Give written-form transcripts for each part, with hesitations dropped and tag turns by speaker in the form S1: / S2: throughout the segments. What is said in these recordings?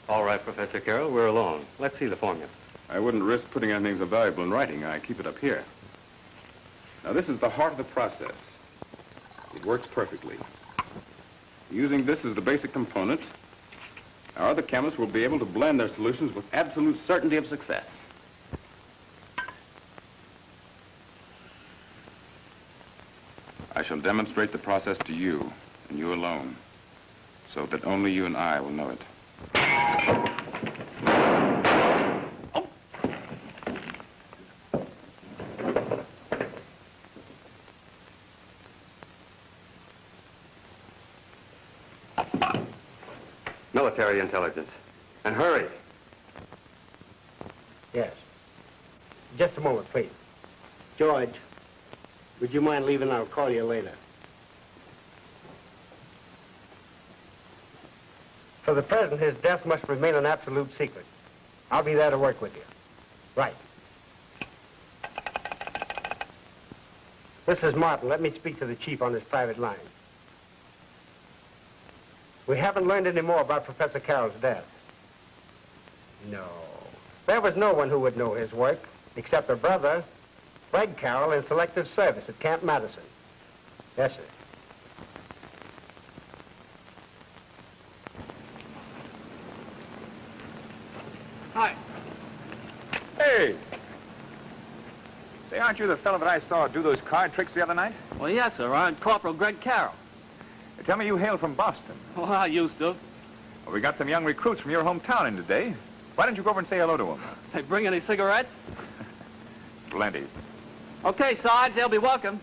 S1: All right, Professor Carroll, we're alone. Let's see the formula.
S2: I wouldn't risk putting anything so valuable in writing. I keep it up here. Now, this is the heart of the process. It works perfectly. Using this as the basic component, our other chemists will be able to blend their solutions with absolute certainty of success. I shall demonstrate the process to you, and you alone, so that only you and I will know it.
S1: Military intelligence. And hurry.
S3: Yes. Just a moment, please. George, would you mind leaving? I'll call you later. For the present, his death must remain an absolute secret. I'll be there to work with you. Right. This is Martin. Let me speak to the chief on his private line. We haven't learned any more about Professor Carroll's death. No. There was no one who would know his work, except a brother, Fred Carroll, in selective service at Camp Madison. Yes, sir.
S4: Hi.
S5: Hey! Say, aren't you the fellow that I saw do those card tricks the other night?
S4: Well, yes, sir. I'm Corporal Greg Carroll.
S5: Tell me you hail from Boston.
S4: Well, I used to.
S5: Well, we got some young recruits from your hometown in today. Why don't you go over and say hello to them?
S4: They bring any cigarettes?
S5: Plenty.
S4: Okay, Sarge, they'll be welcome.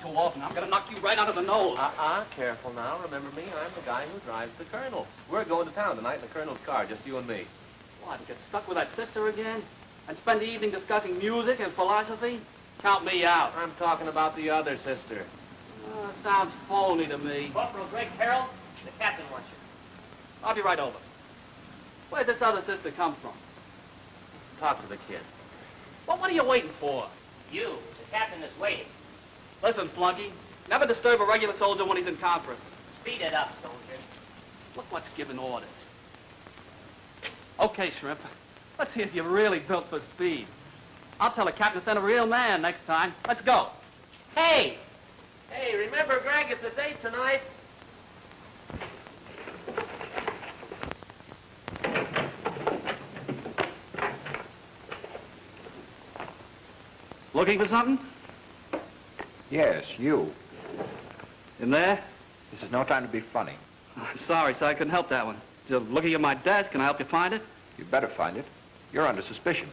S4: Too often. I'm going to knock you right out of the nose.
S6: Careful now. Remember me, I'm the guy who drives the Colonel. We're going to town tonight in the Colonel's car, just you and me.
S4: What, get stuck with that sister again? And spend the evening discussing music and philosophy? Count me out.
S6: I'm talking about the other sister.
S4: Sounds phony to me.
S7: Corporal Greg Carroll, the captain wants you.
S4: I'll be right over. Where'd this other sister come from?
S6: Talk to the kid.
S4: Well, what are you waiting for?
S7: You, the captain is waiting.
S4: Listen, flunky, never disturb a regular soldier when he's in conference.
S7: Speed it up, soldier.
S4: Look what's giving orders. Okay, Shrimp, let's see if you're really built for speed. I'll tell the captain to send a real man next time. Let's go.
S7: Hey! Hey, remember, Greg, it's a date tonight.
S4: Looking for something?
S8: Yes, you.
S4: In there?
S8: This is no time to be funny.
S4: I'm sorry, sir. I couldn't help that one. Just looking at my desk. Can I help you find it?
S8: You better find it. You're under suspicion.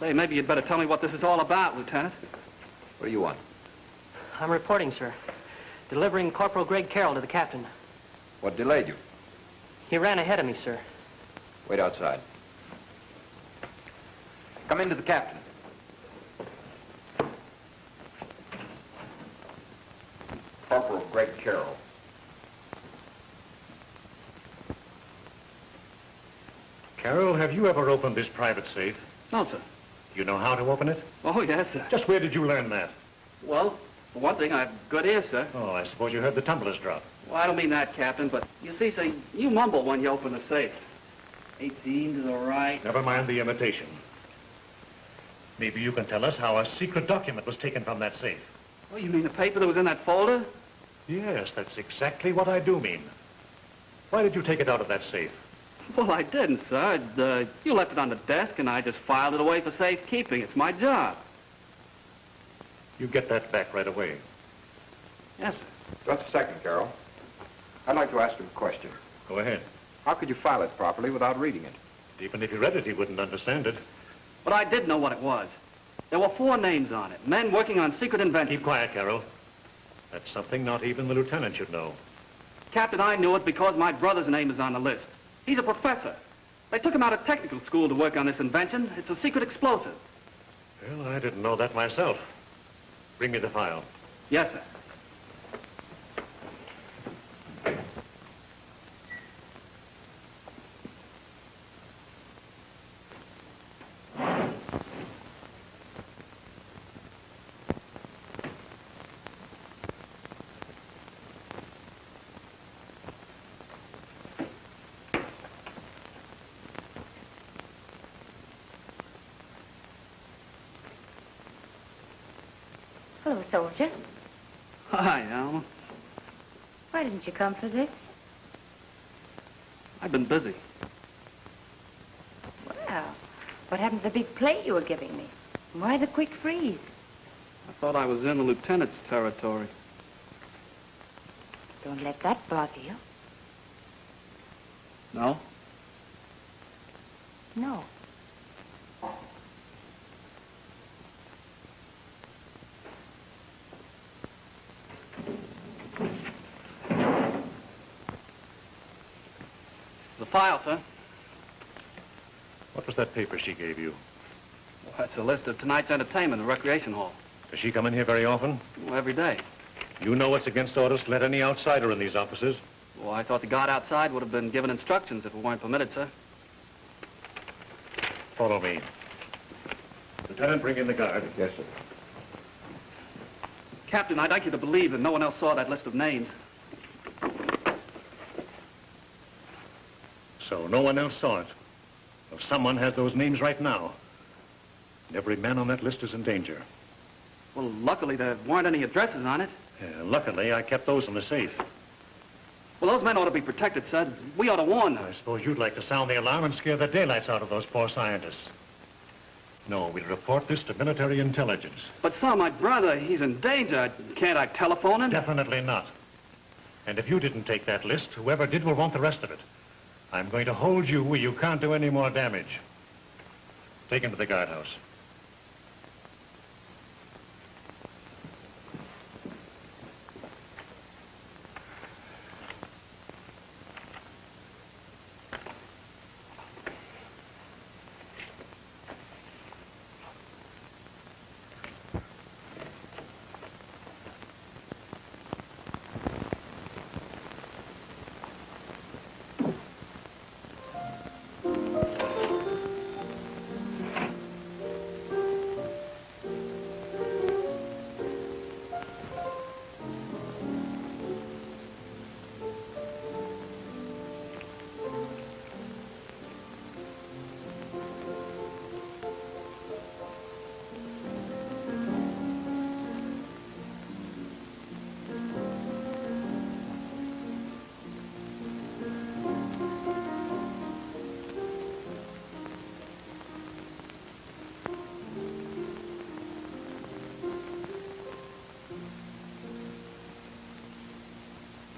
S4: Say, maybe you'd better tell me what this is all about, Lieutenant.
S8: What do you want?
S9: I'm reporting, sir. Delivering Corporal Greg Carroll to the captain.
S8: What delayed you?
S9: He ran ahead of me, sir.
S8: Wait outside. Come in to the captain. Corporal Greg Carroll.
S10: Carroll, have you ever opened this private safe?
S4: No, sir.
S10: You know how to open it?
S4: Oh, yes, sir.
S10: Just where did you learn that?
S4: Well, for one thing, I've good ears, sir.
S10: Oh, I suppose you heard the tumblers drop.
S4: Well, I don't mean that, Captain, but you see, sir, you mumble when you open the safe. 18 to the right.
S10: Never mind the imitation. Maybe you can tell us how a secret document was taken from that safe.
S4: Oh, you mean the paper that was in that folder?
S10: Yes, that's exactly what I do mean. Why did you take it out of that safe?
S4: Well, I didn't, sir. You left it on the desk, and I just filed it away for safekeeping. It's my job.
S10: You get that back right away.
S4: Yes, sir.
S8: Just a second, Carroll. I'd like to ask you a question.
S10: Go ahead.
S8: How could you file it properly without reading it?
S10: Even if you read it, he wouldn't understand it.
S4: But I did know what it was. There were 4 names on it, men working on secret inventions.
S10: Keep quiet, Carroll. That's something not even the lieutenant should know.
S4: Captain, I knew it because my brother's name is on the list. He's a professor. They took him out of technical school to work on this invention. It's a secret explosive.
S10: Well, I didn't know that myself. Bring me the file.
S4: Yes, sir.
S11: Hello, soldier.
S4: Hi, Alma.
S11: Why didn't you come for this?
S4: I've been busy.
S11: Well, what happened to the big play you were giving me? Why the quick freeze?
S4: I thought I was in the lieutenant's territory.
S11: Don't let that bother you.
S4: No?
S11: No.
S4: It's a file, sir.
S10: What was that paper she gave you?
S4: Well, that's a list of tonight's entertainment at the recreation hall.
S10: Does she come in here very often?
S4: Well, every day.
S10: You know it's against orders to let any outsider in these offices.
S4: Well, I thought the guard outside would have been given instructions if it weren't permitted, sir.
S10: Follow me. Lieutenant, bring in the guard.
S8: Yes, sir.
S4: Captain, I'd like you to believe that no one else saw that list of names.
S10: So no one else saw it. Well, someone has those names right now. And every man on that list is in danger.
S4: Well, luckily there weren't any addresses on it.
S10: Yeah, luckily, I kept those in the safe.
S4: Well, those men ought to be protected, sir. We ought to warn them.
S10: I suppose you'd like to sound the alarm and scare the daylights out of those poor scientists. No, we'll report this to military intelligence.
S4: But, sir, my brother, he's in danger. Can't I telephone him?
S10: Definitely not. And if you didn't take that list, whoever did will want the rest of it. I'm going to hold you where you can't do any more damage. Take him to the guardhouse.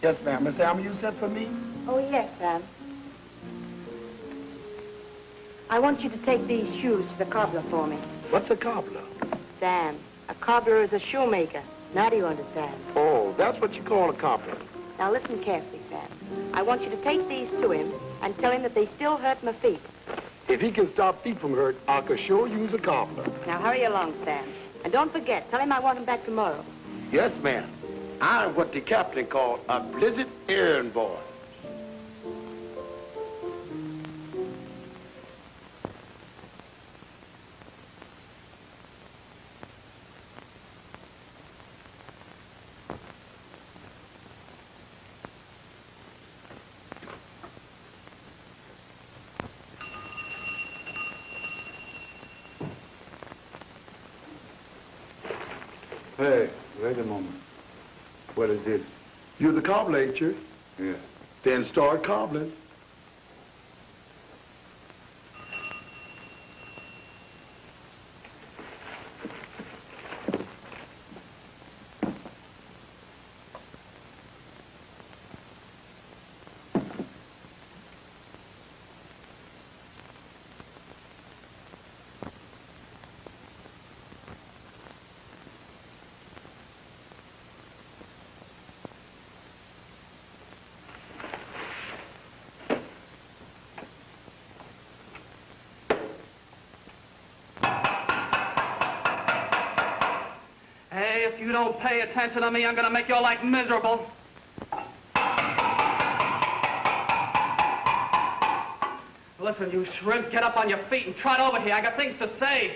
S12: Yes, ma'am. Miss Alma, you sent for me?
S11: Oh, yes, Sam. I want you to take these shoes to the cobbler for me.
S12: What's a cobbler?
S11: Sam, a cobbler is a shoemaker. Now do you understand?
S12: Oh, that's what you call a cobbler.
S11: Now listen carefully, Sam. I want you to take these to him and tell him that they still hurt my feet.
S12: If he can stop feet from hurt, I could sure use a cobbler.
S11: Now hurry along, Sam. And don't forget, tell him I want him back tomorrow.
S12: Yes, ma'am. I'm what the captain called a blizzard errand boy.
S13: Hey, wait a moment. What is this?
S12: You're the cobbler, ain't you?
S13: Yeah.
S12: Then start cobbling.
S4: you don't pay attention to me, I'm gonna make your life miserable. Listen, you shrimp, get up on your feet and trot over here. I got things to say.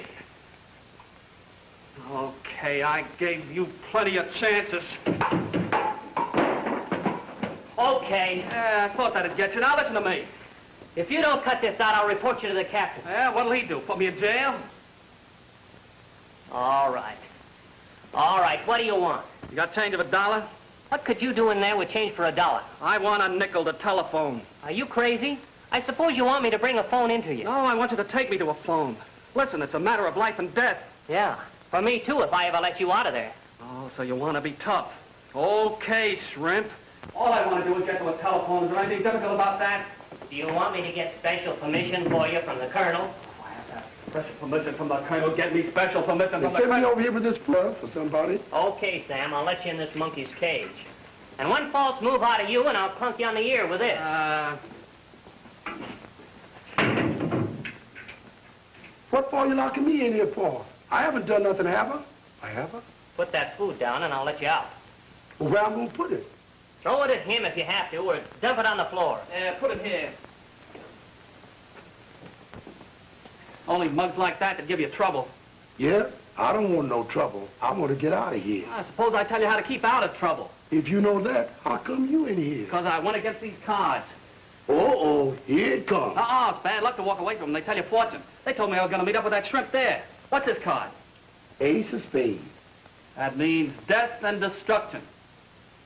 S4: Okay, I gave you plenty of chances.
S9: Okay.
S4: Yeah, I thought that'd get you. Now listen to me.
S9: If you don't cut this out, I'll report you to the captain.
S4: Yeah, what'll he do? Put me in jail?
S9: All right. All right, what do you want?
S4: You got change of $1?
S9: What could you do in there with change for $1?
S4: I want a nickel to telephone.
S9: Are you crazy? I suppose you want me to bring a phone into you.
S4: No, I want you to take me to a phone. Listen, it's a matter of life and death.
S9: Yeah, for me too, if I ever let you out of there.
S4: Oh, so you want to be tough. Okay, shrimp. All I want to do is get to a telephone. Is there anything difficult about that?
S9: Do you want me to get special permission for you from the colonel?
S4: I have to have special permission from the colonel. Get me special permission
S12: They
S4: from the
S12: sent me
S4: colonel.
S12: over here with this plug for somebody.
S9: Okay, Sam, I'll let you in this monkey's cage. And one false move out of you, and I'll clunk you on the ear with this.
S12: What for you locking me in here for? I haven't done nothing, have I? I haven't?
S9: Put that food down, and I'll let you out.
S12: Well, where I'm gonna put it?
S9: Throw it at him if you have to, or dump it on the floor.
S4: Put it here. Only mugs like that give you trouble.
S12: Yeah? I don't want no trouble. I want to get out of here.
S4: I suppose I tell you how to keep out of trouble.
S12: If you know that, how come you in here?
S4: Because I went against these cards.
S12: Uh-oh, here it comes.
S4: It's bad luck to walk away from them. They tell you fortune. They told me I was going to meet up with that shrimp there. What's his card?
S12: Ace of spades.
S4: That means death and destruction.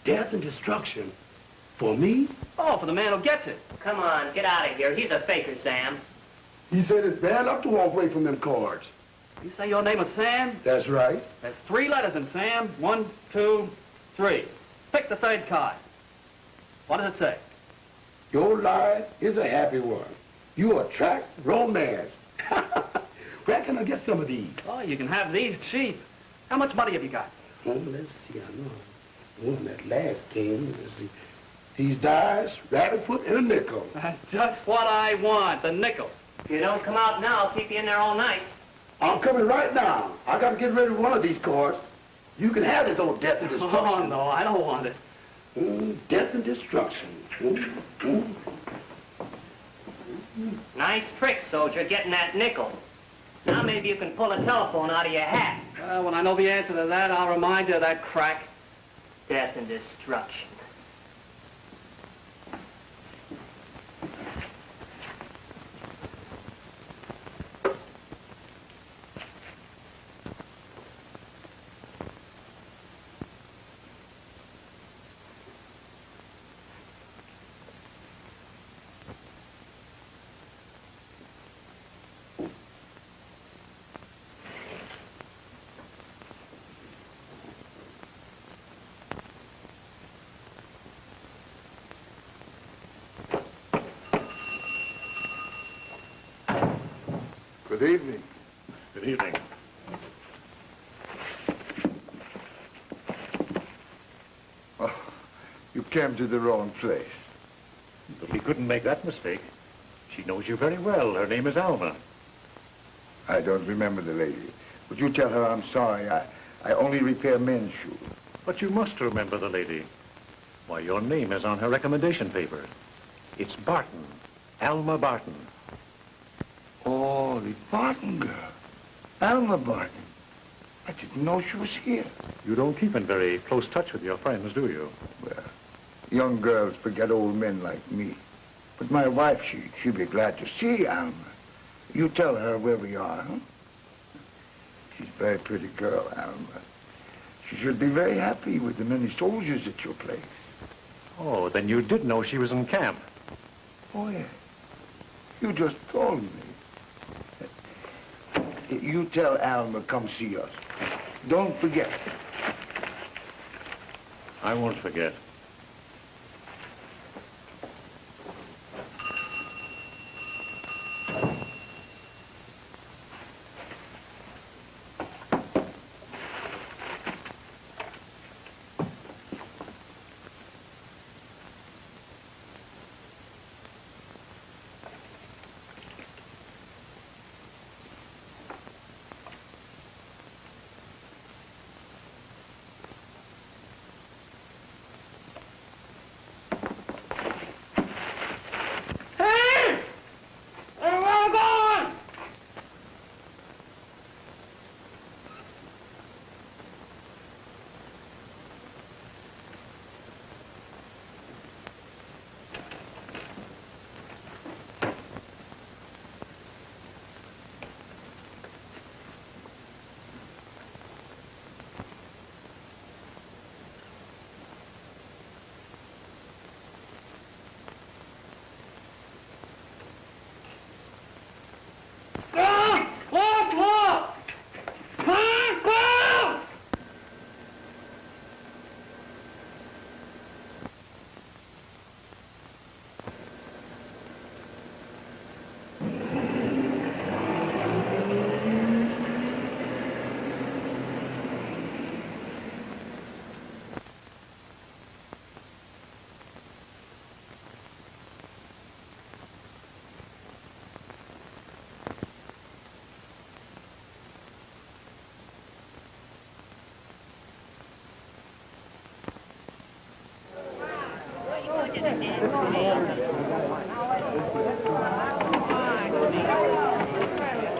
S12: Death and destruction? For me?
S4: Oh, for the man who gets it.
S9: Come on, get out of here. He's a faker, Sam.
S12: He said it's bad luck to walk away from them cards.
S4: You say your name is Sam?
S12: That's right.
S4: There's 3 letters in Sam. 1, 2, 3. Pick the 3rd card. What does it say?
S12: Your life is a happy one. You attract romance. Where can I get some of these?
S4: Oh, you can have these cheap. How much money have you got?
S12: Oh, let's see. I know. One that last came. Let's see. These dice, rabbitfoot, and a nickel.
S4: That's just what I want, the nickel.
S9: If you don't come out now, I'll keep you in there all night.
S12: I'm coming right now. I got to get rid of one of these cards. You can have this old death and destruction.
S4: Oh, no, I don't want it.
S12: Death and destruction.
S9: Nice trick, soldier, getting that nickel. Now maybe you can pull a telephone out of your hat.
S4: When I know the answer to that, I'll remind you of that crack.
S9: Death and destruction.
S12: Good evening.
S10: Good evening.
S14: Oh, you came to the wrong place.
S10: But we couldn't make that mistake. She knows you very well. Her name is Alma.
S14: I don't remember the lady. Would you tell her I'm sorry? I only repair men's shoes.
S10: But you must remember the lady. Why, your name is on her recommendation paper. It's Barton. Alma Barton.
S14: Oh, the Barton girl. Alma Barton. I didn't know she was here.
S10: You don't keep in very close touch with your friends, do you?
S14: Well, young girls forget old men like me. But my wife, she'd be glad to see Alma. You tell her where we are, huh? She's a very pretty girl, Alma. She should be very happy with the many soldiers at your place.
S10: Oh, then you did know she was in camp.
S14: Oh, yeah. You just told me. You tell Alma come see us. Don't forget.
S10: I won't forget.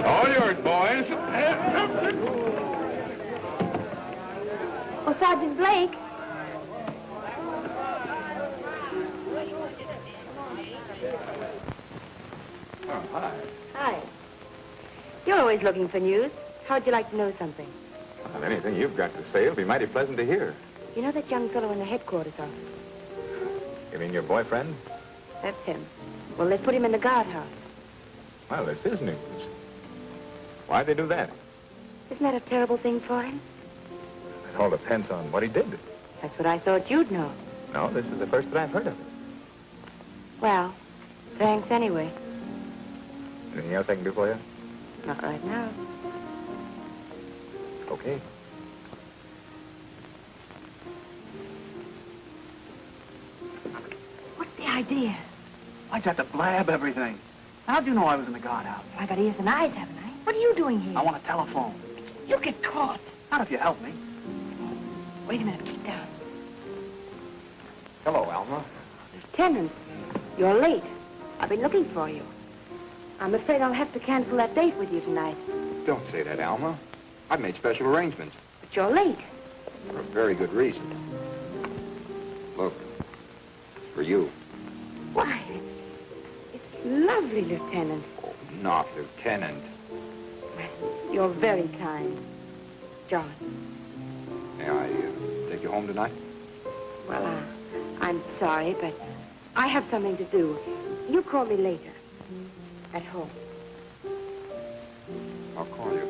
S2: All yours, boys.
S11: Oh, Sergeant Blake.
S5: Oh, hi.
S11: Hi. You're always looking for news. How'd you like to know something?
S5: Well, anything you've got to say will be mighty pleasant to hear.
S11: You know that young fellow in the headquarters office?
S5: You mean your boyfriend?
S11: That's him. Well, they put him in the guardhouse.
S5: Well, this is news. Why'd they do that?
S11: Isn't that a terrible thing for him?
S5: It all depends on what he did.
S11: That's what I thought you'd know.
S5: No, this is the first that I've heard of it.
S11: Well, thanks anyway.
S5: Anything else I can do for you?
S11: Not right now.
S5: Okay.
S11: What's the idea?
S4: Why'd you have to blab everything? How'd you know I was in the guardhouse?
S11: I got ears and eyes, haven't I? What are you doing here?
S4: I want a telephone.
S11: You'll get caught.
S4: Not if you help me.
S11: Wait a minute. Keep down.
S5: Hello, Alma.
S11: Lieutenant, you're late. I've been looking for you. I'm afraid I'll have to cancel that date with you tonight.
S8: Don't say that, Alma. I've made special arrangements.
S11: But you're late.
S8: For a very good reason. Look, it's for you.
S11: Why? It's lovely, Lieutenant.
S8: Oh, not Lieutenant.
S11: You're very kind. John.
S8: May I take you home tonight?
S11: Well, I'm sorry, but I have something to do. You call me later. At home.
S8: I'll call you.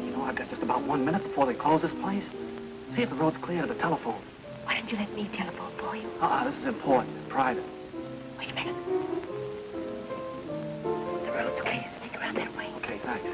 S4: You know, I've got just about 1 minute before they close this place. See if the road's clear to the telephone.
S11: Why don't you let me telephone for you?
S4: This is important, private.
S11: Wait a minute. The road's clear. Sneak around that way.
S4: Okay, thanks.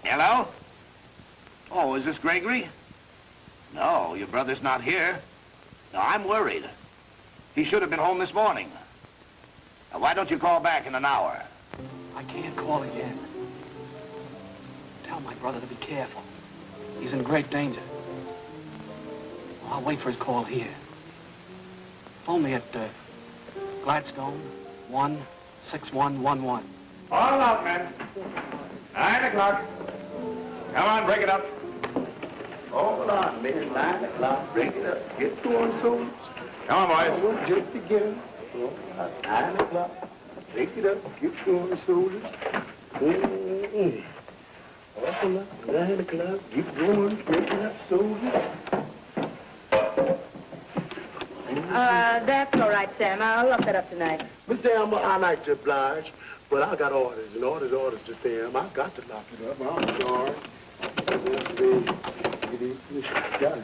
S15: Hello? Oh, is this Gregory? No, your brother's not here. No, I'm worried. He should have been home this morning. Now, why don't you call back in an hour?
S4: I can't call again. Tell my brother to be careful. He's in great danger. Well, I'll wait for his call here. Phone me at Gladstone 16111.
S5: All out, men. 9 o'clock. Come on, break it up.
S12: Hold on, man. 9 o'clock. Break it up. Get going, soldiers.
S5: Come on, boys.
S12: We're just beginning. 9 o'clock. Break it up. Get going, soldiers. Hold on. 9 o'clock. Get going. Break it up, soldiers.
S11: That's all right, Sam. I'll lock that up tonight.
S12: Miss Elma, I like to oblige, but I got orders, and orders to Sam. I got to lock it up. I'm sorry. You gotta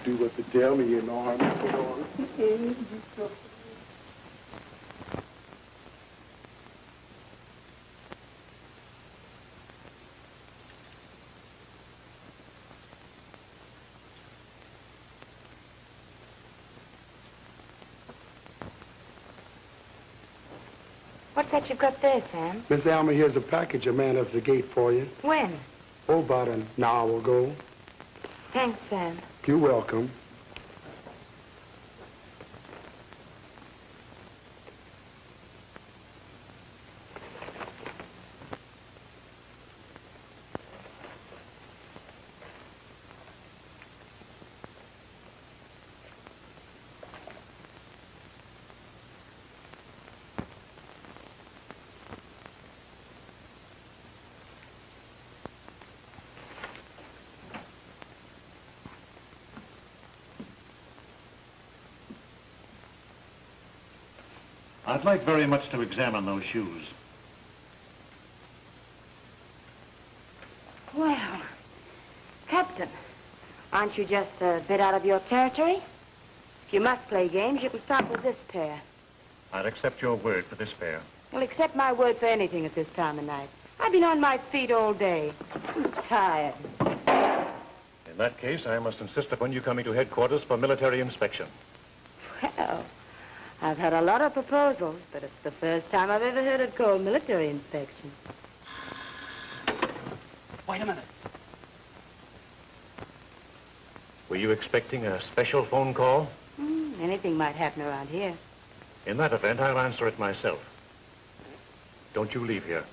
S12: do what they tell me, you know.
S11: What's that you've got there, Sam?
S12: Miss Alma, here's a package a man at the gate for you.
S11: When?
S12: Oh, about an hour ago.
S11: Thanks, Sam.
S12: You're welcome.
S10: I'd like very much to examine those shoes.
S11: Well, Captain, aren't you just a bit out of your territory? If you must play games, you can start with this pair.
S10: I'd accept your word for this pair.
S11: Well, accept my word for anything at this time of night. I've been on my feet all day. I'm tired.
S10: In that case, I must insist upon you coming to headquarters for military inspection.
S11: Well, I've had a lot of proposals, but it's the first time I've ever heard it called military inspection.
S4: Wait a minute.
S10: Were you expecting a special phone call?
S11: Anything might happen around here.
S10: In that event, I'll answer it myself. Don't you leave here.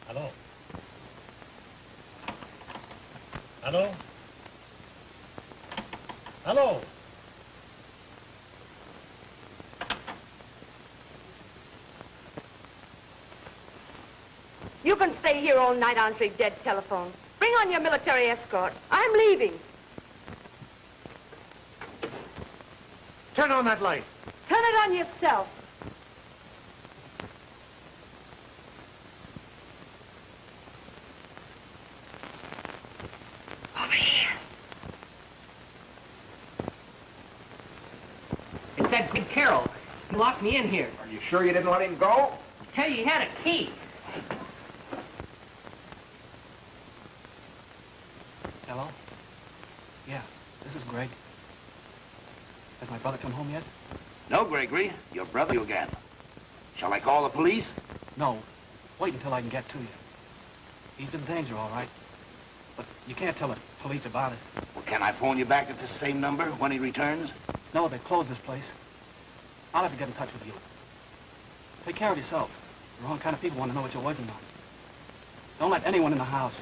S10: Hello? Hello? Hello?
S11: You can stay here all night answering dead telephones. Bring on your military escort. I'm leaving.
S10: Turn on that light.
S11: Turn it on yourself.
S9: Over here. It's that big Carol. He locked me in here.
S15: Are you sure you didn't let him go?
S9: I tell you, he had a key.
S4: Hello? Yeah, this is Greg. Has my brother come home yet?
S15: No, Gregory. Your brother again. Shall I call the police?
S4: No. Wait until I can get to you. He's in danger, all right. But you can't tell the police about it.
S15: Well, can I phone you back at the same number when he returns?
S4: No, they've closed this place. I'll have to get in touch with you. Take care of yourself. The wrong kind of people want to know what you're working on. Don't let anyone in the house.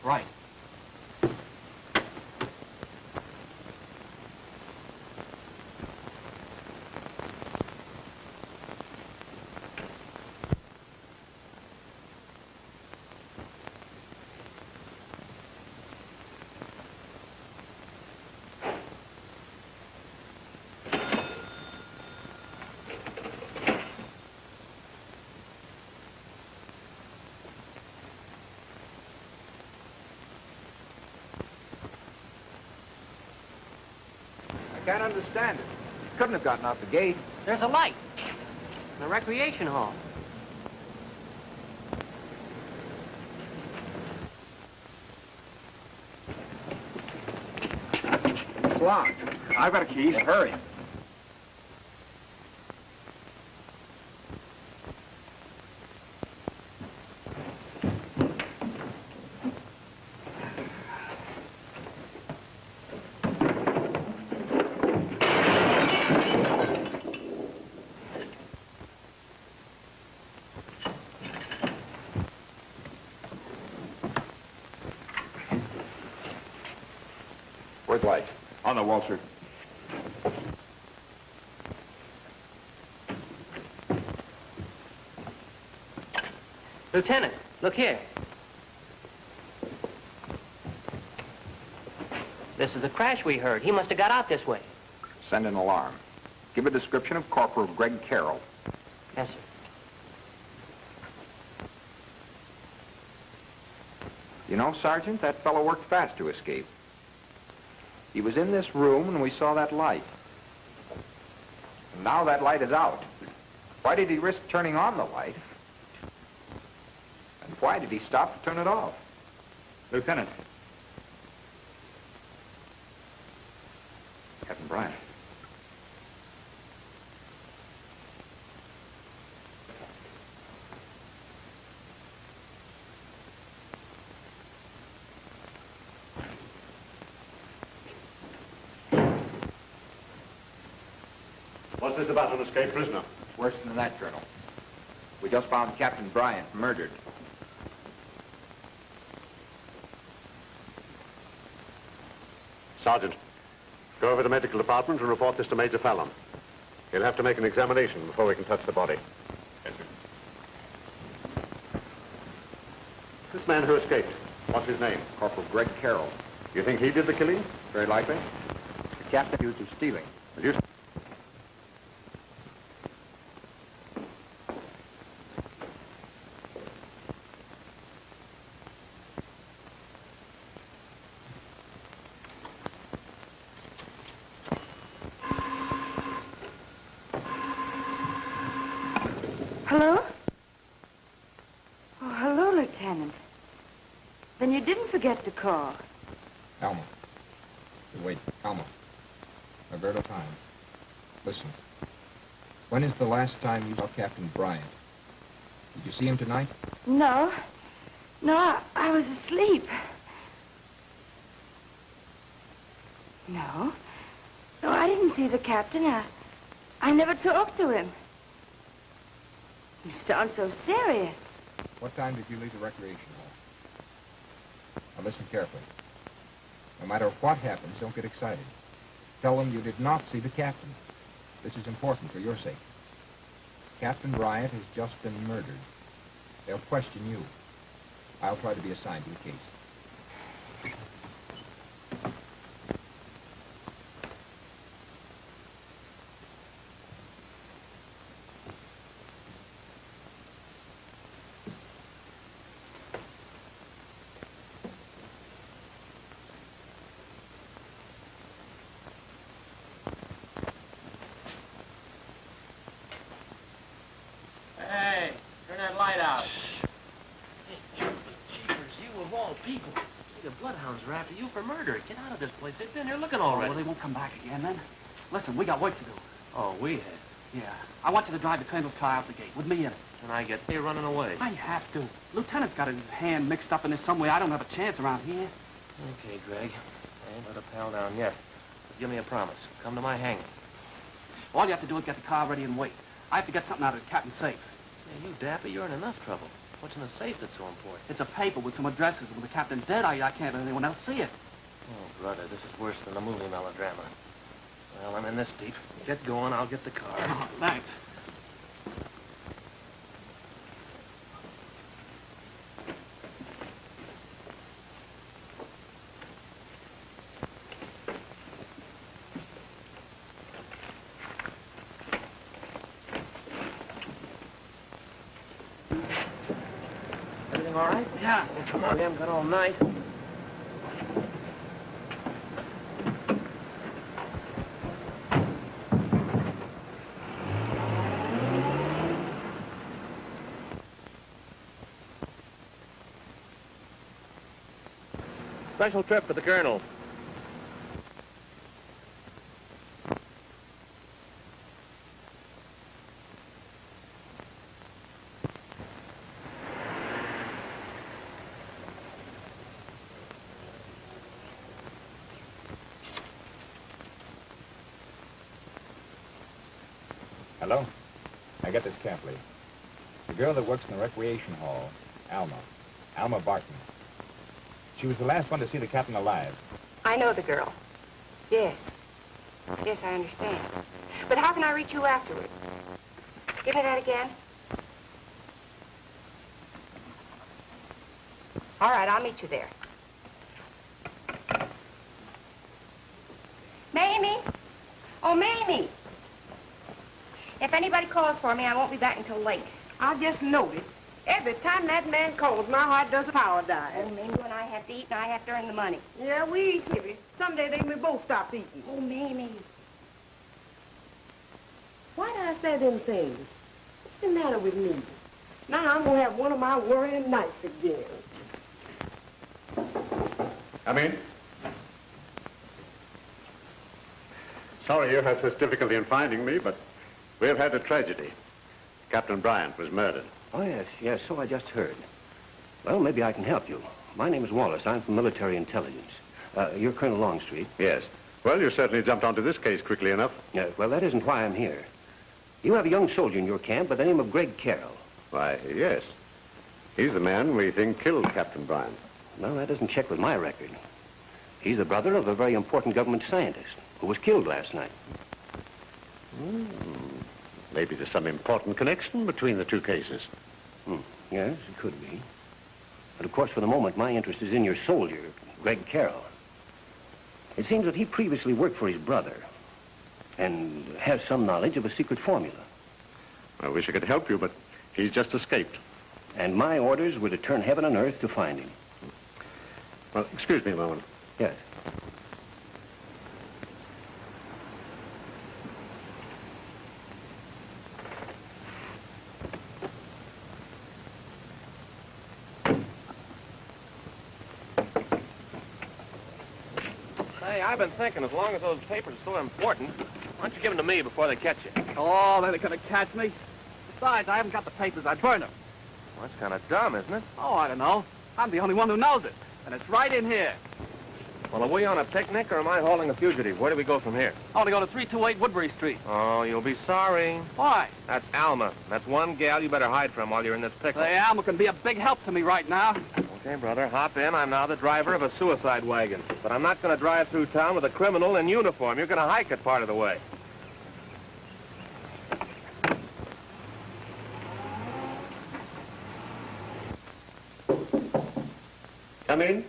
S4: Right.
S15: I can't understand it. Couldn't have gotten out the gate.
S9: There's a light in the recreation hall.
S5: It's locked. I've got a key. Hurry.
S15: Where's light?
S2: On the wall, sir.
S9: Lieutenant, look here. This is the crash we heard. He must have got out this way.
S8: Send an alarm. Give a description of Corporal Greg Carroll.
S9: Yes, sir.
S8: You know, Sergeant, that fellow worked fast to escape. He was in this room when we saw that light. And now that light is out. Why did he risk turning on the light? And why did he stop to turn it off?
S2: Lieutenant.
S8: Captain Bryant.
S10: What's this about an escaped prisoner?
S8: Worse than that, Colonel. We just found Captain Bryant murdered.
S1: Sergeant, go over to the medical department and report this to Major Fallon. He'll have to make an examination before we can touch the body.
S10: Yes, sir.
S1: man who escaped, what's his name?
S8: Corporal Greg Carroll.
S1: You think he did the killing?
S8: Very likely. The captain accused of stealing.
S1: Did you...
S11: Hello? Oh, hello, Lieutenant. Then you didn't forget to call.
S8: Alma. Wait, Alma. A very time. Listen. When is the last time you saw Captain Bryant? Did you see him tonight?
S11: No. No, I was asleep. No. No, I didn't see the captain. I never talked to him. You sound so serious.
S8: What time did you leave the recreation hall? Now listen carefully. No matter what happens, don't get excited. Tell them you did not see the captain. This is important for your sake. Captain Bryant has just been murdered. They'll question you. I'll try to be assigned to the case.
S7: Hey, turn that light out. Jeepers, you of all people. The bloodhounds are after you for murder. Get out of this place. They've been here looking already.
S4: Oh, well, they won't come back again, then. Listen, we got work to do.
S7: Oh, we had.
S4: Yeah. I want you to drive the colonel's car out the gate with me in it.
S7: And I get here running away.
S4: I have to. Lieutenant's got his hand mixed up in this some way. I don't have a chance around here.
S7: Okay, Greg. I ain't let a pal down yet. But give me a promise. Come to my hangar.
S4: All you have to do is get the car ready and wait. I have to get something out of the captain's safe.
S7: Hey, you Dappy, you're in enough trouble. What's in the safe that's so important?
S4: It's a paper with some addresses. With the captain dead, I can't let anyone else see it.
S7: Oh, brother, this is worse than a movie melodrama. Well, I'm in this deep. Get going, I'll get the car.
S4: Oh, thanks.
S7: Everything all right?
S4: Yeah.
S7: Well, come on, we haven't got all night. Special trip for the colonel.
S2: Hello? I get this carefully. The girl that works in the recreation hall, Alma Barton. She was the last one to see the captain alive.
S11: I know the girl. Yes. Yes, I understand. But how can I reach you afterward? Give me that again. All right, I'll meet you there. Mamie! Oh, Mamie! If anybody calls for me, I won't be back until late.
S16: I just noticed. Every time that man calls, my heart does a power dive.
S11: Oh, Mamie, when I have to eat and I have to earn the money.
S16: Yeah, we eat heavy. Someday they may both stop eating.
S11: Oh, Mamie.
S16: Why did I say them things? What's the matter with me? Now I'm gonna have one of my worrying nights again.
S1: Come in. Sorry you had such difficulty in finding me, but we have had a tragedy. Captain Bryant was murdered.
S17: Oh, yes, so I just heard. Well, maybe I can help you. My name is Wallace. I'm from military intelligence. You're Colonel Longstreet?
S1: Yes. Well, you certainly jumped onto this case quickly enough.
S17: Well, that isn't why I'm here. You have a young soldier in your camp by the name of Greg Carroll.
S1: Why, yes. He's the man we think killed Captain Bryant.
S17: No, that doesn't check with my record. He's the brother of a very important government scientist who was killed last night.
S1: Maybe there's some important connection between the two cases.
S17: Yes, it could be. But of course, for the moment, my interest is in your soldier, Greg Carroll. It seems that he previously worked for his brother and has some knowledge of a secret formula.
S1: I wish I could help you, but he's just escaped.
S17: And my orders were to turn heaven and earth to find him.
S1: Well, excuse me a moment.
S17: Yes.
S6: Hey, I've been thinking, as long as those papers are so important, why don't you give them to me before they catch you?
S4: Oh, they're gonna catch me. Besides, I haven't got the papers. I'd burn them.
S6: Well, that's kind of dumb, isn't it?
S4: Oh, I don't know. I'm the only one who knows it. And it's right in here.
S6: Well, are we on a picnic or am I hauling a fugitive? Where do we go from here?
S4: I want to go to 328 Woodbury Street.
S6: Oh, you'll be sorry.
S4: Why?
S6: That's Alma. That's one gal you better hide from while you're in this pickle.
S4: Say, Alma can be a big help to me right now.
S6: Okay, brother, hop in. I'm now the driver of a suicide wagon. But I'm not going to drive through town with a criminal in uniform. You're going to hike it part of the way.
S1: Come in.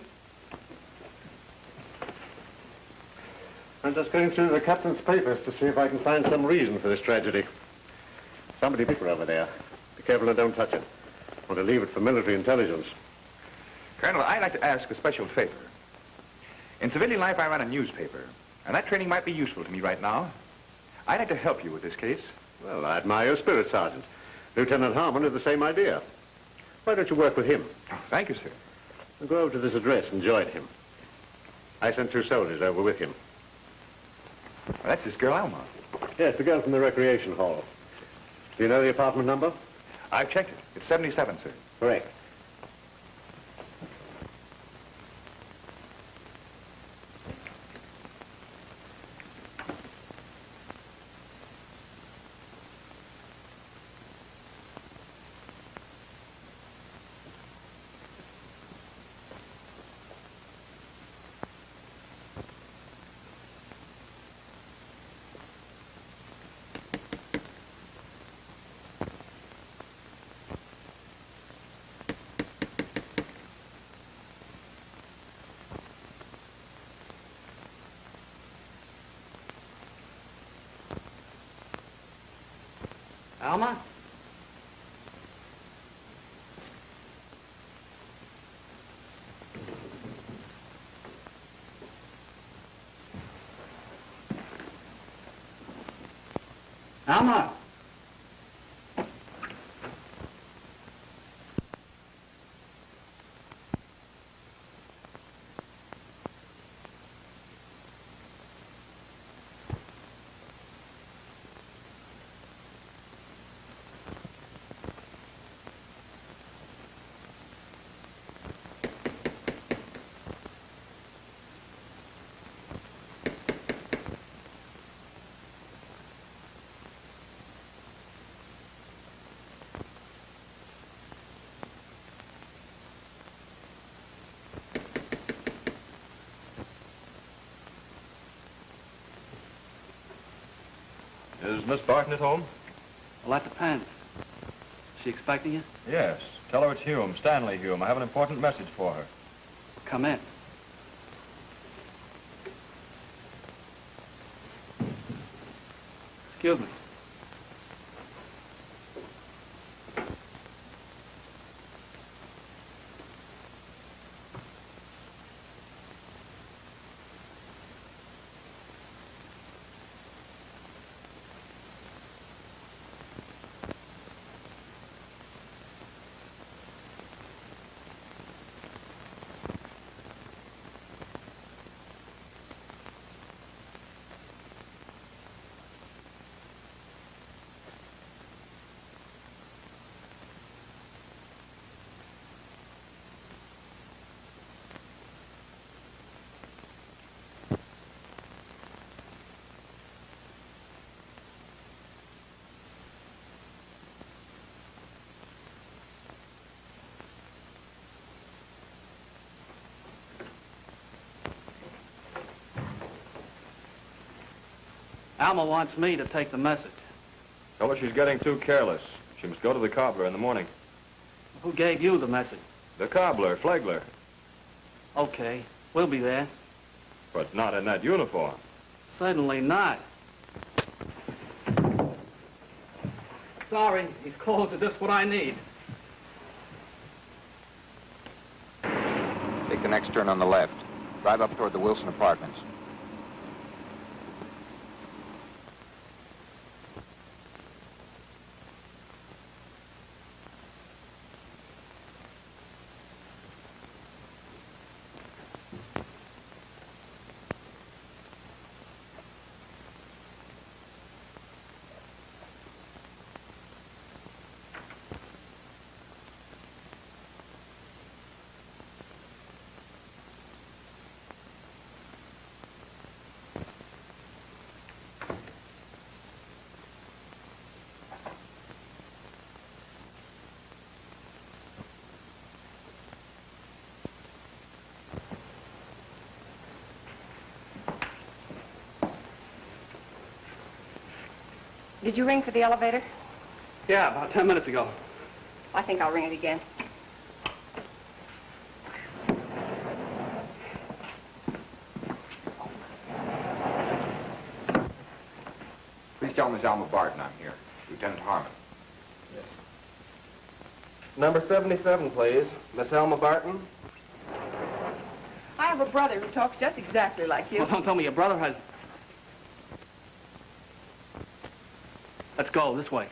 S1: I'm just going through the captain's papers to see if I can find some reason for this tragedy. Somebody picked her over there. Be careful and don't touch it. I want to leave it for military intelligence.
S2: Colonel, I'd like to ask a special favor. In civilian life, I run a newspaper, and that training might be useful to me right now. I'd like to help you with this case.
S1: Well, I admire your spirit, Sergeant. Lieutenant Harmon had the same idea. Why don't you work with him?
S2: Oh, thank you, sir.
S1: We'll go over to this address and join him. I sent 2 soldiers over with him.
S2: Well, that's this girl, Alma.
S1: Yes, the girl from the recreation hall. Do you know the apartment number?
S2: I've checked it. It's 77, sir.
S1: Correct.
S4: Alma? Alma?
S18: Is Miss Barton at home?
S4: Well, that depends. Is she expecting you?
S18: Yes. Tell her it's Hume, Stanley Hume. I have an important message for her.
S4: Come in. Excuse me. Alma wants me to take the message.
S18: Tell her she's getting too careless. She must go to the cobbler in the morning.
S4: Who gave you the message?
S18: The cobbler, Flegler.
S4: Okay, we'll be there.
S18: But not in that uniform.
S4: Certainly not. Sorry, these clothes are just what I need.
S8: Take the next turn on the left. Drive up toward the Wilson Apartments.
S11: Did you ring for the elevator?
S4: Yeah, about 10 minutes ago.
S11: I think I'll ring it again.
S8: Please tell Miss Alma Barton I'm here. Lieutenant Harmon.
S6: Yes. Number 77, please. Miss Alma Barton.
S11: I have a brother who talks just exactly like you.
S4: Well, don't tell me your brother has... Let's go, this way.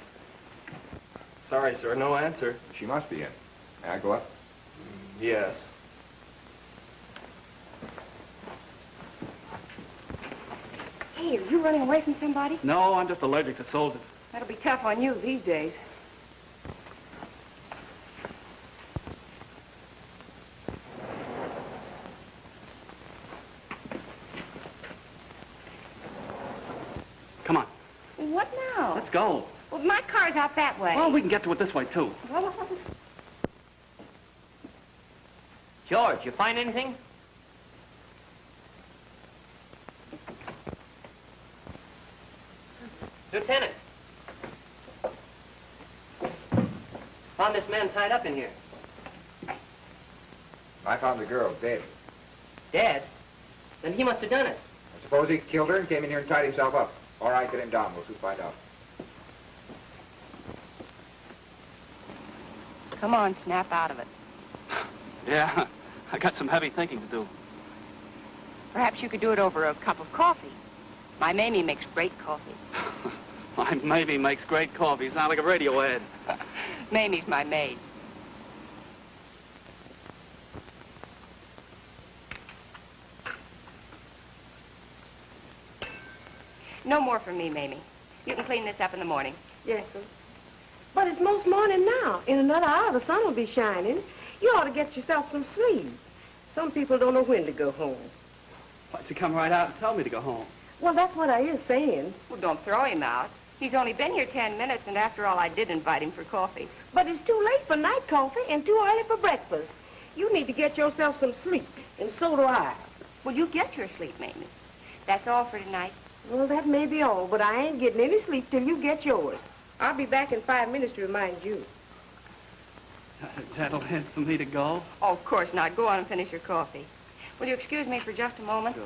S6: Sorry, sir, no answer.
S8: She must be in. May I go up?
S6: Yes.
S11: Hey, are you running away from somebody?
S4: No, I'm just allergic to soldiers.
S11: That'll be tough on you these days.
S4: Come on,
S11: What now?
S4: let's go.
S11: Well, my car's out that way.
S4: Well, we can get to it this way, too.
S9: George, you find anything? Lieutenant. Found this man tied up in here.
S8: I found the girl dead.
S9: Dead? Then he must have done it.
S8: I suppose he killed her and came in here and tied himself up. All right, get him down. We'll soon find out.
S11: Come on, snap out of it.
S4: Yeah, I got some heavy thinking to do.
S11: Perhaps you could do it over a cup of coffee. My Mamie makes great coffee.
S4: My Mamie makes great coffee. Sound like a radio ad.
S11: Mamie's my maid. No more from me, Mamie. You can clean this up in the morning.
S16: Yes, sir. But it's most morning now. In another hour, the sun will be shining. You ought to get yourself some sleep. Some people don't know when to go home.
S4: Why'd you come right out and tell me to go home?
S16: Well, that's what I is saying.
S11: Well, don't throw him out. He's only been here 10 minutes, and after all, I did invite him for coffee.
S16: But it's too late for night coffee and too early for breakfast. You need to get yourself some sleep, and so do I.
S11: Well, you get your sleep, Mamie. That's all for tonight.
S16: Well, that may be all, but I ain't getting any sleep till you get yours. I'll be back in 5 minutes to remind you.
S4: A gentle hint for me to go?
S11: Oh, of course not. Go on and finish your coffee. Will you excuse me for just a moment?
S4: Sure.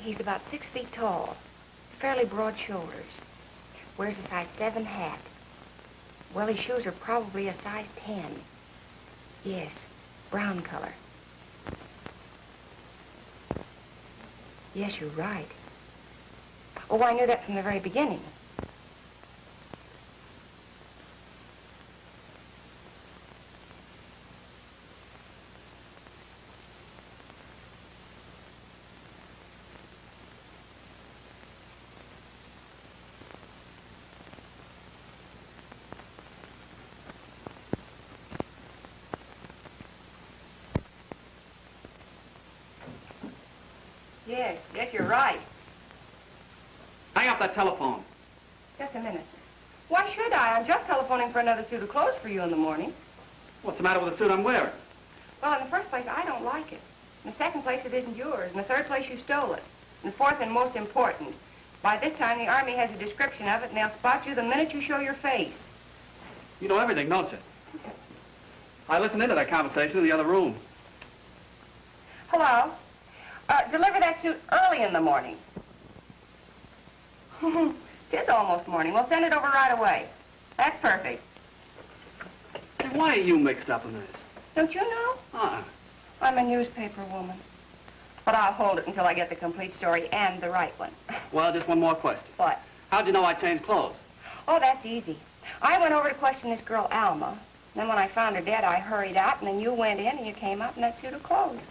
S11: He's about 6 feet tall, fairly broad shoulders, wears a size 7 hat. Well, his shoes are probably a size 10. Yes, brown color. Yes, you're right. Oh, I knew that from the very beginning. Yes, you're right.
S4: off that telephone.
S11: Just a minute. Why should I? I'm just telephoning for another suit of clothes for you in the morning.
S4: What's the matter with the suit I'm wearing?
S11: Well, in the first place, I don't like it. In the second place, it isn't yours. In the third place, you stole it. And fourth and most important, by this time, the Army has a description of it, and they'll spot you the minute you show your face.
S4: You know everything, don't you? I listened into that conversation in the other room.
S11: Hello? Deliver that suit early in the morning. It is almost morning. We'll send it over right away. That's perfect.
S4: Hey, why are you mixed up in this?
S11: Don't you know? I'm a newspaper woman. But I'll hold it until I get the complete story and the right one.
S4: Well, just one more question.
S11: What?
S4: How'd you know I changed clothes?
S11: Oh, that's easy. I went over to question this girl, Alma. Then when I found her dead, I hurried out, and then you went in, and you came up in that suit of clothes.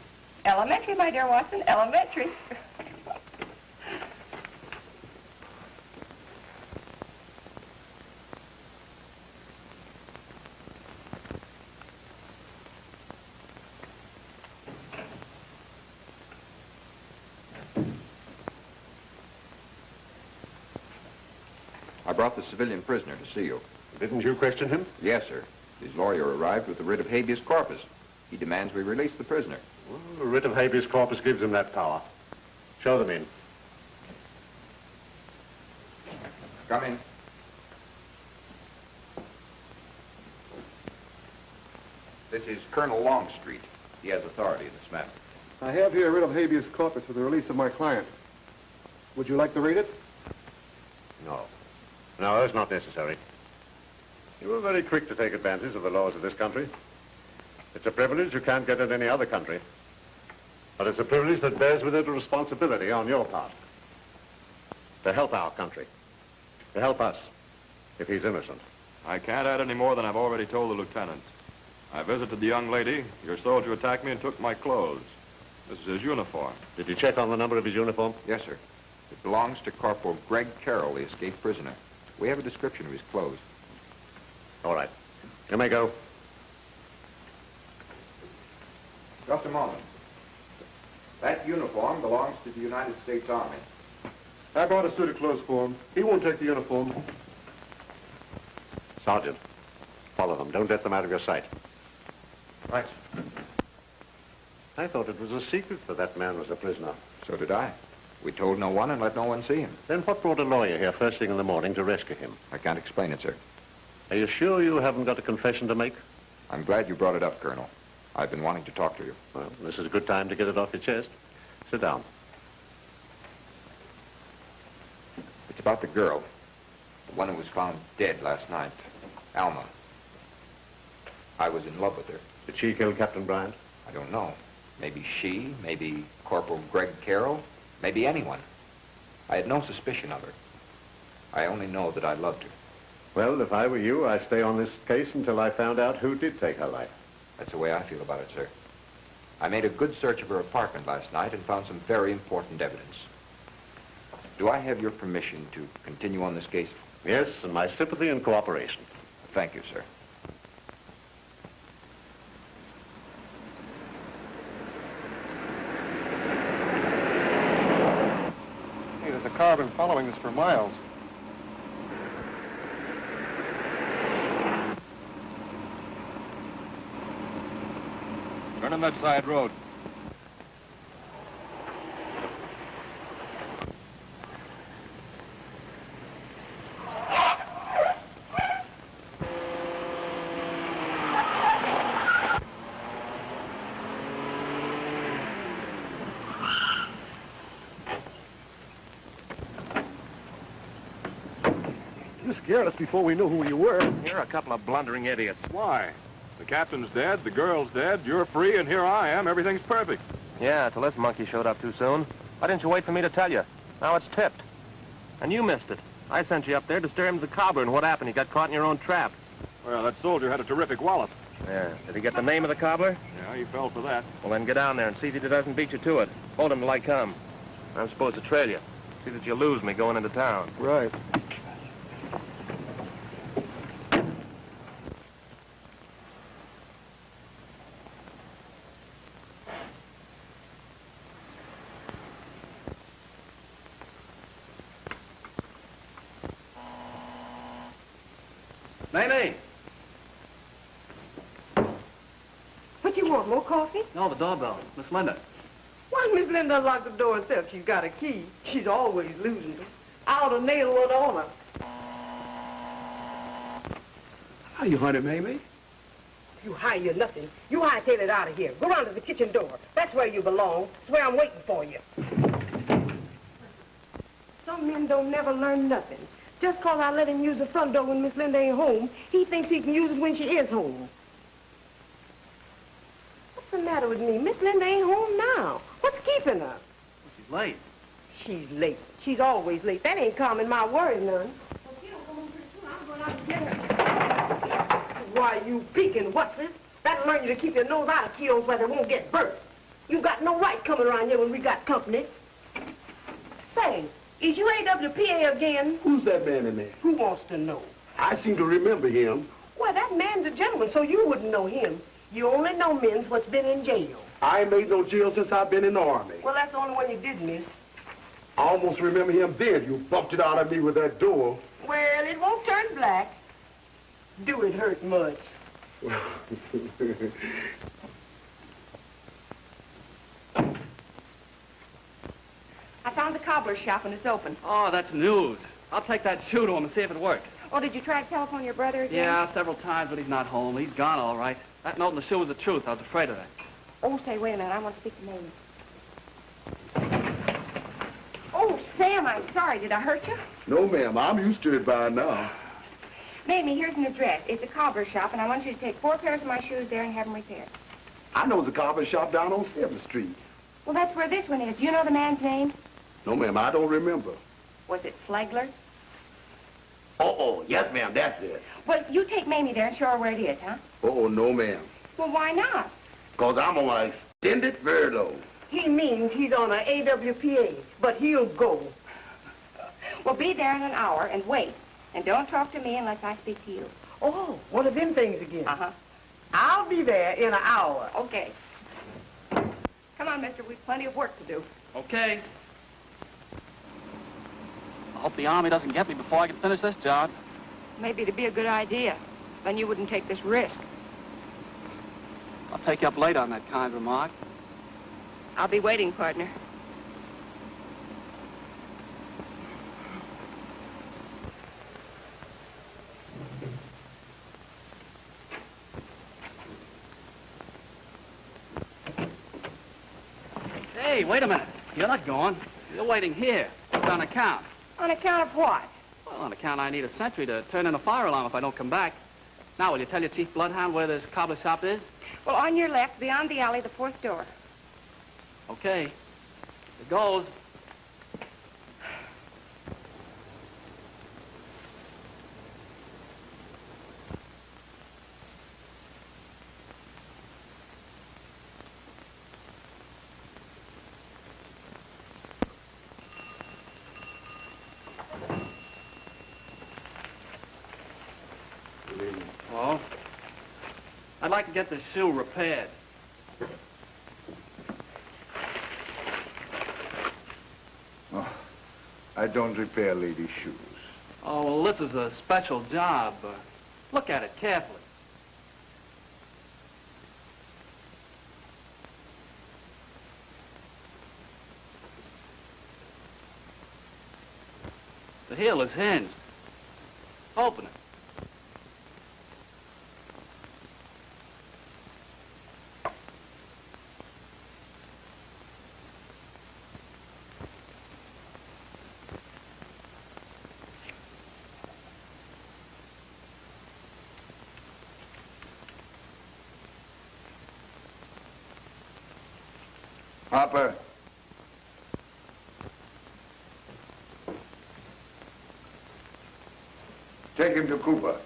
S11: Elementary, my dear Watson, elementary.
S8: I brought the civilian prisoner to see you.
S1: Didn't you question him?
S8: Yes, sir. His lawyer arrived with the writ of habeas corpus. He demands we release the prisoner.
S1: Well, the writ of habeas corpus gives him that power. Show them in.
S8: Come in. This is Colonel Longstreet. He has authority in this matter.
S13: I have here a writ of habeas corpus for the release of my client. Would you like to read it?
S1: No. No, that's not necessary. You were very quick to take advantage of the laws of this country. It's a privilege you can't get in any other country. But it's a privilege that bears with it a responsibility on your part. To help our country. To help us, if he's innocent.
S18: I can't add any more than I've already told the lieutenant. I visited the young lady. Your soldier attacked me and took my clothes. This is his uniform.
S1: Did you check on the number of his uniform?
S8: Yes, sir. It belongs to Corporal Greg Carroll, the escaped prisoner. We have a description of his clothes.
S1: All right. You may go.
S8: Just a moment. That uniform belongs to the United States Army.
S13: I brought a suit of clothes for him. He won't take the uniform.
S1: Sergeant, follow them. Don't let them out of your sight.
S8: Right.
S1: I thought it was a secret that that man was a prisoner.
S8: So did I. We told no one and let no one see him.
S1: Then what brought a lawyer here first thing in the morning to rescue him?
S8: I can't explain it, sir.
S1: Are you sure you haven't got a confession to make?
S8: I'm glad you brought it up, Colonel. I've been wanting to talk to you.
S1: Well, this is a good time to get it off your chest. Sit down.
S8: It's about the girl. The one who was found dead last night. Alma. I was in love with her.
S1: Did she kill Captain Bryant?
S8: I don't know. Maybe she, maybe Corporal Greg Carroll, maybe anyone. I had no suspicion of her. I only know that I loved her.
S1: Well, if I were you, I'd stay on this case until I found out who did take her life.
S8: That's the way I feel about it, sir. I made a good search of her apartment last night and found some very important evidence. Do I have your permission to continue on this case?
S1: Yes, and my sympathy and cooperation.
S8: Thank you, sir.
S13: Hey, there's a car been following us for miles.
S18: Turn on that side road.
S13: You scared us before we knew who you were.
S6: You're a couple of blundering idiots.
S2: Why? The captain's dead, the girl's dead, you're free, and here I am. Everything's perfect.
S6: Yeah, till this monkey showed up too soon. Why didn't you wait for me to tell you? Now it's tipped. And you missed it. I sent you up there to steer him to the cobbler, and what happened? He got caught in your own trap.
S2: Well, that soldier had a terrific wallet.
S6: Yeah. Did he get the name of the cobbler?
S2: Yeah, he fell for that.
S6: Well, then get down there and see if he doesn't beat you to it. Hold him till I come. I'm supposed to trail you. See that you lose me going into town.
S13: Right.
S4: Mamie!
S16: What you want, more coffee?
S4: No, the doorbell. Miss Linda.
S16: Why Miss Linda locked the door herself? She's got a key. She's always losing them. I ought to nail one on her.
S12: How you, honey, Mamie?
S16: You hire nothing. You hightail it out of here. Go round to the kitchen door. That's where you belong. That's where I'm waiting for you. Some men don't never learn nothing. Just 'cause I let him use the front door when Miss Linda ain't home, he thinks he can use it when she is home. What's the matter with me? Miss Linda ain't home now. What's keeping her?
S4: She's late.
S16: She's late. She's always late. That ain't calming my worry none. I'm going out and get her. Why, you peeking what's-this? That'll learn you to keep your nose out of keels where they won't get burnt. You got no right coming around here when we got company. Say, is you AWPA again?
S12: Who's that man in there?
S16: Who wants to know?
S12: I seem to remember him.
S16: Well, that man's a gentleman, so you wouldn't know him. You only know men's what's been in jail.
S12: I ain't made no jail since I've been in the Army.
S16: Well, that's the only one you did miss.
S12: I almost remember him then. You bumped it out of me with that door.
S16: Well, it won't turn black. Do it hurt much?
S11: I found the cobbler's shop and it's open.
S4: Oh, that's news. I'll take that shoe to him and see if it works.
S11: Oh, did you try to telephone your brother again?
S4: Yeah, several times, but he's not home. He's gone, all right. That note in the shoe was the truth. I was afraid of that.
S11: Oh, say, wait a minute. I want to speak to Mamie. Oh, Sam, I'm sorry. Did I hurt you?
S12: No, ma'am. I'm used to it by now.
S11: Mamie, here's an address. It's a cobbler's shop, and I want you to take 4 pairs of my shoes there and have them repaired.
S12: I know the cobbler shop down on 7th Street.
S11: Well, that's where this one is. Do you know the man's name?
S12: No, ma'am. I don't remember.
S11: Was it Flagler?
S12: Oh, yes, ma'am. That's it.
S11: Well, you take Mamie there and show her where it is, huh?
S12: Oh, no, ma'am.
S11: Well, why not?
S12: Because I'm on an extended furlough.
S16: He means he's on an AWPA, but he'll go.
S11: Well, be there in an hour and wait. And don't talk to me unless I speak to you.
S16: Oh, one of them things again.
S11: Uh-huh.
S16: I'll be there in an hour.
S11: Okay. Come on, mister. We've plenty of work to do.
S4: Okay. I hope the Army doesn't get me before I can finish this job.
S11: Maybe it'd be a good idea. Then you wouldn't take this risk.
S4: I'll take you up late on that kind remark.
S11: I'll be waiting, partner.
S4: Hey, wait a minute. You're not going. You're waiting here. Just on account.
S11: On account of what?
S4: Well, on account I need a sentry to turn in a fire alarm if I don't come back. Now, will you tell your Chief Bloodhound where this cobbler shop is?
S11: Well, on your left, beyond the alley, the 4th door.
S4: Okay. It goes. Well, I'd like to get this shoe repaired.
S14: Oh, I don't repair ladies' shoes.
S4: Oh, well, this is a special job. Look at it carefully. The heel is hinged. Open it.
S14: Hopper. Take him to Cooper.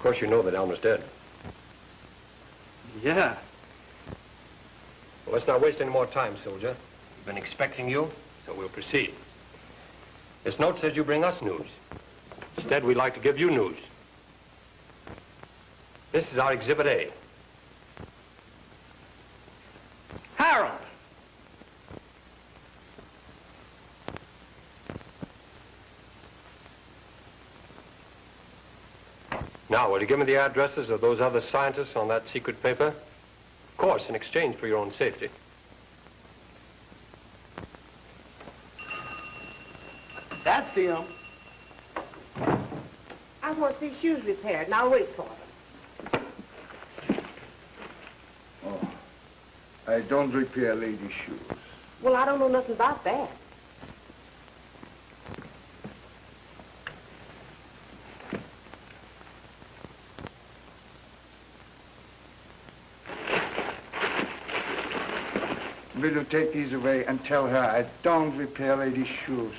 S19: course you know that Elmer's dead.
S4: Yeah.
S19: Well, let's not waste any more time, soldier. We've been expecting you, so we'll proceed. This note says you bring us news. Instead, we'd like to give you news. This is our Exhibit A.
S4: Harold!
S19: Now, will you give me the addresses of those other scientists on that secret paper? Of course, in exchange for your own safety.
S12: That's him.
S16: I want these shoes repaired, and I'll wait for them.
S14: Oh, I don't repair ladies' shoes.
S16: Well, I don't know nothing about that.
S14: Will you take these away and tell her I don't repair ladies' shoes?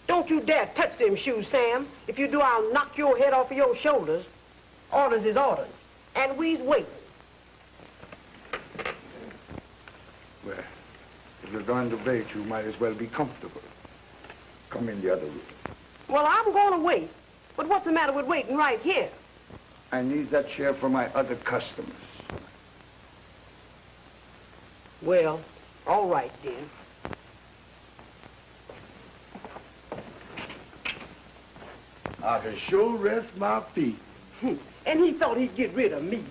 S16: Don't you dare touch them shoes, Sam. If you do, I'll knock your head off of your shoulders. Orders is orders. And we's waiting.
S14: Well, if you're going to wait, you might as well be comfortable. Come in the other room.
S16: Well, I'm going to wait. But what's the matter with waiting right here?
S14: I need that chair for my other customers.
S16: Well, all right, then.
S12: I can sure rest my feet.
S16: And he thought he'd get rid of me.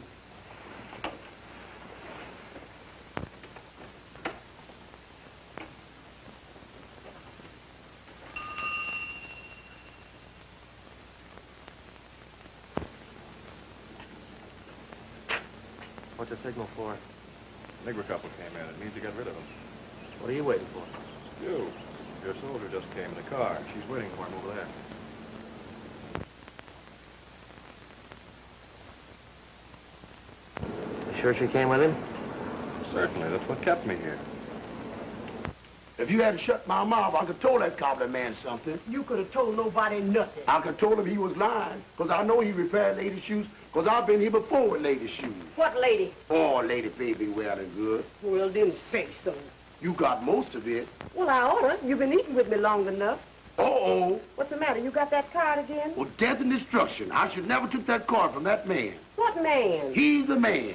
S6: What's the signal for?
S18: Nigger couple came in. It means you got rid of him.
S6: What are you waiting for?
S18: You. Your soldier just came in the car. She's waiting for him over there.
S6: You sure she came with him?
S18: Certainly. That's what kept me here.
S12: If you hadn't shut my mouth, I could have told that cobbler man something.
S16: You could have told nobody nothing.
S12: I could have told him he was lying, because I know he repaired ladies' shoes, because I've been here before with ladies' shoes.
S16: What lady?
S12: Oh, Lady Baby well and good.
S16: Well, then say so.
S12: You got most of it.
S16: Well, I oughta. You've been eating with me long enough.
S12: Uh-oh.
S16: What's the matter? You got that card again?
S12: Well, death and destruction. I should never took that card from that man.
S16: What man?
S12: He's the man.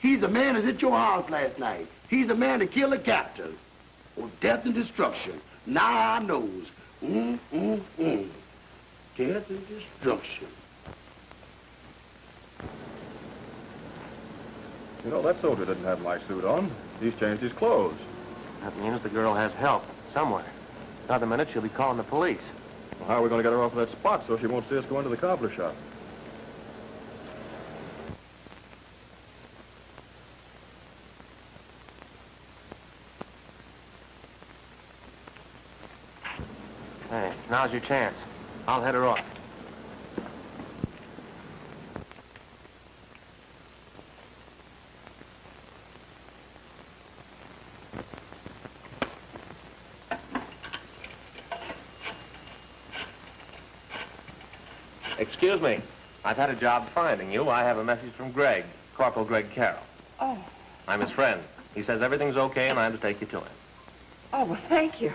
S12: He's the man that hit your house last night. He's the man that killed the captain. Oh, death and destruction. Now I knows. Death and destruction.
S18: You know, that soldier didn't have my suit on. He's changed his clothes.
S6: That means the girl has help somewhere. Another minute, she'll be calling the police.
S18: Well, how are we going to get her off of that spot so she won't see us go into the cobbler shop?
S6: Hey, now's your chance. I'll head her off. Excuse me. I've had a job finding you. I have a message from Greg, Corporal Greg Carroll.
S16: Oh.
S6: I'm his friend. He says everything's okay and I'm to take you to him.
S16: Oh, well, thank you.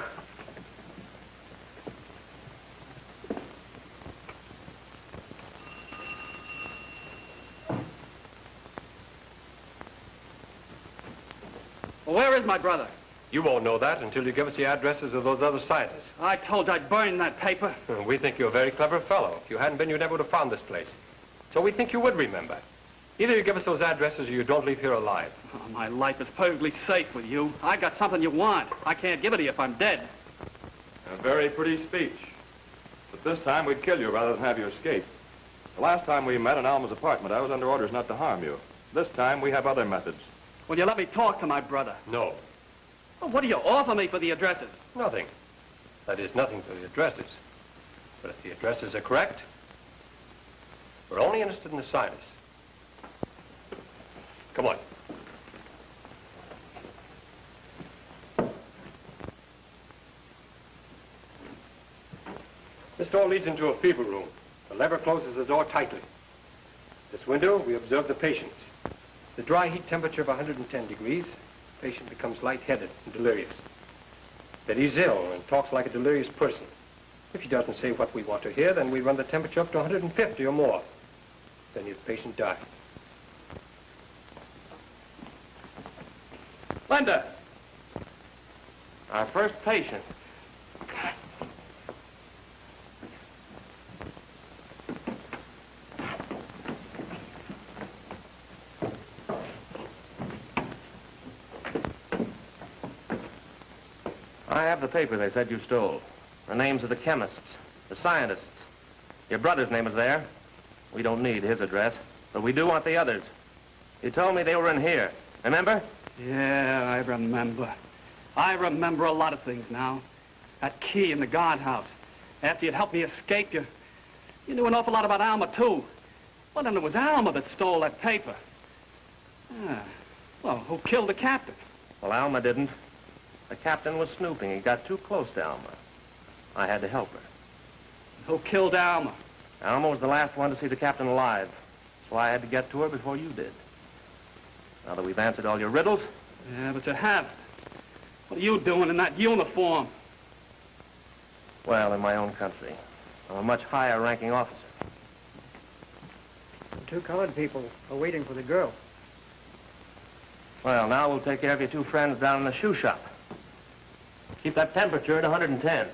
S4: Well, where is my brother?
S19: You won't know that until you give us the addresses of those other scientists.
S4: I told you I'd burn that paper.
S19: We think you're a very clever fellow. If you hadn't been, you never would have found this place. So we think you would remember. Either you give us those addresses or you don't leave here alive.
S4: Oh, my life is perfectly safe with you. I got something you want. I can't give it to you if I'm dead.
S18: A very pretty speech. But this time we'd kill you rather than have you escape. The last time we met in Alma's apartment, I was under orders not to harm you. This time we have other methods.
S4: Will you let me talk to my brother?
S19: No.
S4: Well, what do you offer me for the addresses?
S19: Nothing. That is, nothing for the addresses. But if the addresses are correct, we're only interested in the scientists. Come on. This door leads into a fever room. The lever closes the door tightly. This window, we observe the patients. The dry heat temperature of 110 degrees, the patient becomes lightheaded and delirious. Then he's ill and talks like a delirious person. If he doesn't say what we want to hear, then we run the temperature up to 150 or more. Then the patient dies.
S4: Linda!
S6: Our first patient. I have the paper they said you stole. The names of the chemists, the scientists. Your brother's name is there. We don't need his address, but we do want the others. You told me they were in here. Remember?
S4: Yeah, I remember. I remember a lot of things now. That key in the guardhouse. After you'd helped me escape, you knew an awful lot about Alma, too. Well, then it was Alma that stole that paper. Ah, well, who killed the captain?
S6: Well, Alma didn't. The captain was snooping. He got too close to Alma. I had to help her.
S4: Who killed Alma?
S6: Alma was the last one to see the captain alive, so I had to get to her before you did. Now that we've answered all your riddles...
S4: Yeah, but you haven't. What are you doing in that uniform?
S6: Well, in my own country. I'm a much higher-ranking officer.
S3: The two colored people are waiting for the girl.
S6: Well, now we'll take care of your two friends down in the shoe shop. Keep that temperature at 110.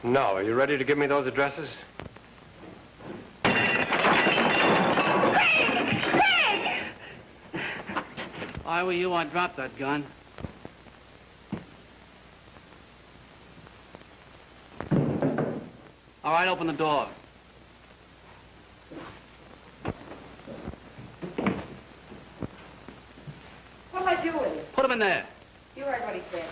S19: Now, are you ready to give me those addresses?
S4: If I were you, I'd drop that gun. All right, open the door.
S16: What'll I do with it?
S4: Put him in there.
S16: You heard what he said.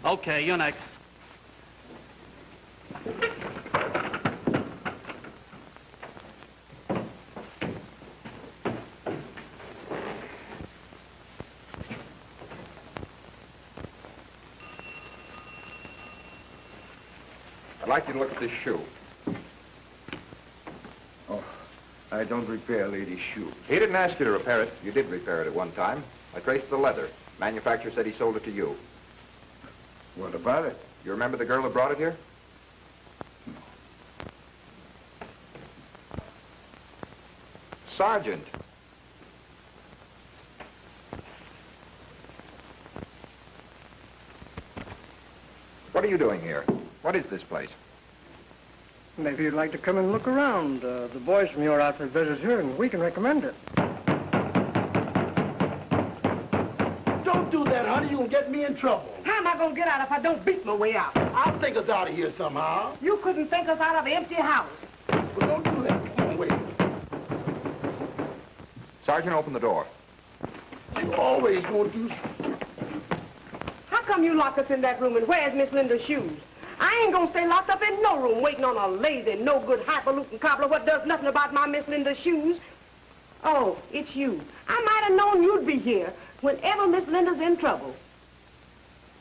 S4: Okay, you're next.
S8: I'd like you to look at this shoe.
S14: Oh, I don't repair ladies' shoes.
S8: He didn't ask you to repair it. You did repair it at one time. I traced the leather. Manufacturer said he sold it to you.
S14: What about it?
S8: You remember the girl who brought it here?
S14: No.
S8: Sergeant. What are you doing here? What is this place?
S3: Maybe you'd like to come and look around. The boys from your outfit visit here, and we can recommend it.
S12: Don't do that, honey. You'll get me in trouble.
S16: How am I gonna get out if I don't beat my way out?
S12: I'll think us out of here somehow.
S16: You couldn't think us out of an empty house.
S12: Well, don't do that. Come on, wait.
S8: Sergeant, open the door.
S12: You always gonna do...
S16: How come you lock us in that room, and where's Miss Linda's shoes? I ain't gonna stay locked up in no room waiting on a lazy, no-good, highfalutin cobbler what does nothing about my Miss Linda's shoes. Oh, it's you. I might have known you'd be here whenever Miss Linda's in trouble.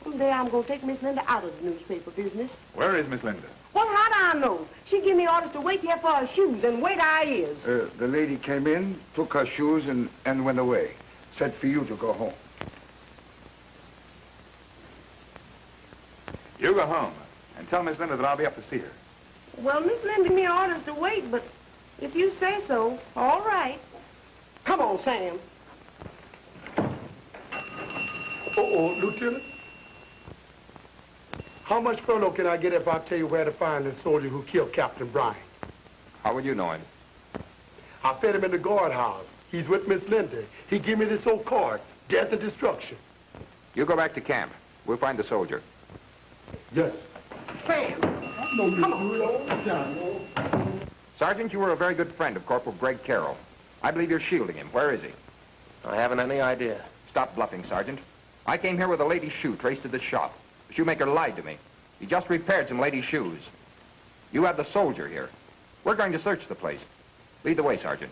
S16: Someday I'm gonna take Miss Linda out of the newspaper business.
S5: Where is Miss Linda?
S16: Well, how do I know? She give me orders to wait here for her shoes, and wait I is.
S14: The lady came in, took her shoes, and went away. Said for you to go home.
S5: You go home and tell Miss Linda that I'll be up to see her.
S16: Well, Miss Linda gave me orders to wait, but if you say so, all right. Come on, Sam.
S12: Uh-oh, Lieutenant. How much furlough can I get if I tell you where to find the soldier who killed Captain Bryant?
S8: How would you know him?
S12: I fed him in the guardhouse. He's with Miss Linda. He gave me this old card, Death and Destruction.
S8: You go back to camp. We'll find the soldier.
S12: Yes.
S16: Sam,
S12: come on.
S8: Sergeant, you were a very good friend of Corporal Greg Carroll. I believe you're shielding him. Where is he?
S6: I haven't any idea.
S8: Stop bluffing, Sergeant. I came here with a lady's shoe traced to the shop. The shoemaker lied to me. He just repaired some lady's shoes. You have the soldier here. We're going to search the place. Lead the way, Sergeant.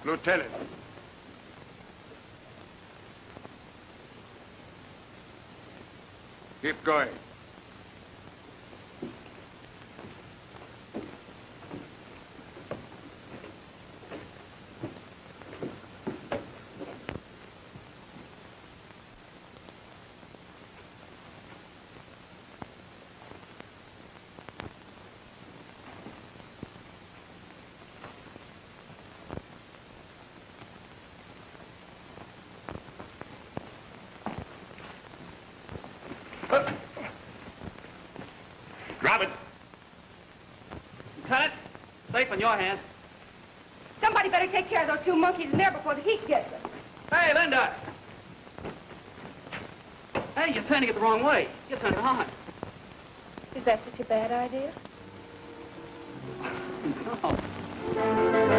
S13: Lieutenant. Keep going.
S4: Drop it. Lieutenant, safe in your hands.
S11: Somebody better take care of those two monkeys in there before the heat gets them.
S4: Hey, Linda! Hey, you're turning it the wrong way. You're turning hard.
S11: Is that such a bad idea?
S4: No.